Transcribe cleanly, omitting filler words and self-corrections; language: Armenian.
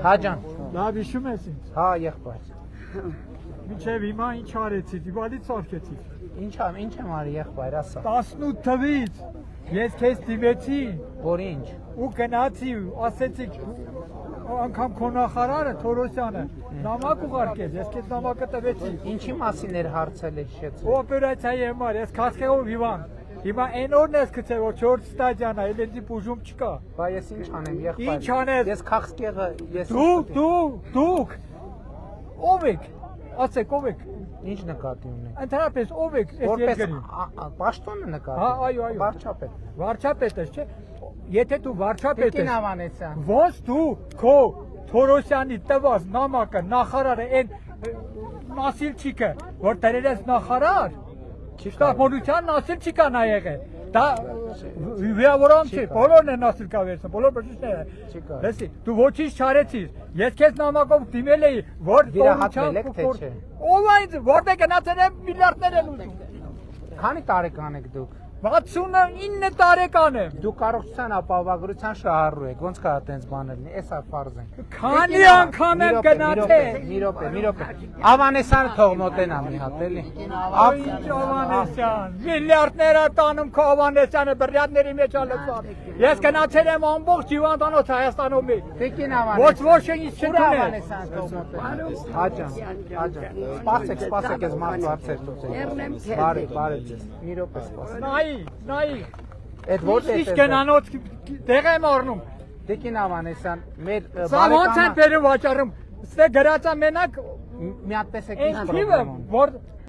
Հաջան։ Լավ հիշում ես ինձ։ Հա, եղբայր։ Մինչև հիմա ինչ արեցիք, իվալից արկեցիք։ Ինչ եմ արի եղբայր, ասա։ 18 թվից ես քեզ դիմեցի Որ ինչ։ ու գնացի ու ասեցիք անգամ քո նախարարը Թորոսյանը նամակ ուղարկեց, ես քեզ նամակը տվեցի։ Ինչի մասին էր հարցել հիշեցի։ Օպերացիայի համար, ես քասկեղով հիվանդ։ Հիմա այն օրն ես գցել, որ 4 ստադիան է, էլի բուժում չկա։ Բա ես ինչ անեմ եղբայր։ Ինչ անես։ Ես քաղցկեղը ես Դուք ով եք։ Ասեք ով եք։ Ինչ նկատի ունեք։ Ընդհանրապես ով եք այս Որպես երկրին։ պաշտոնը նկատի։ Հա, այո։ Վարչապետ։ Վարչապետ ես, չէ։ Եթե դու վարչապետ ես։ Տիկին Ավանեսյան։ Ոնց դու քո Թորոսյանի տված նամակը նախարարը այն Նասիլչիկը, որ դերել ես նախարար, շտապօրության Նասիլչիկը նա եղել։ Դա վիայորոմ չի, բոլորն են Նասիլկա վերցնում, բոլոր բժիշկները։ Լսի, դու ոչինչ չարեցիր։ Ես քեզ նամակով դիմել էի, որ Վիրահատվել եք թե չէ։ Ով այն որտեղ գնացել եմ միլիարդներ են ուզում։ Քանի տարեկան եք դուք։ 69 տարեկան եմ։ Դու կառուցության ապահովագրության շահառու եք, ոնց կա այդպես բաներ լինի, էսա ֆարզ են։ Քանի անգամ եմ գնացել։ Մի րոպե։ Ավանեսյանը թող մոտենա մի հատ էլի։ Ինչ Ավանեսյան, միլիարդներ է տանում քո Ավանեսյանը բրյատների մեջ ալեցան։ Ես գնացել եմ ամբողջ հիվանդանոց Հայաստանում մի։ Տիկին Ոչ ինչ չունի։ Ավանեսյանը թող մոտենա։ Հաջան։ Սպասեք, ես մարդու հարցեր լուծեմ։ Բարի ձեզ։ Մի րոպե սպասեք։ Նայի։ Այդ որտե՞ղ Իսկ գնանոց դեղ եմ առնում։ Տիկին Ավանեսյան, մեր Սա ոնց են բերում վաճառում։ Ստե գրածա մենակ մի հատ տեսեք այն թիվը, որ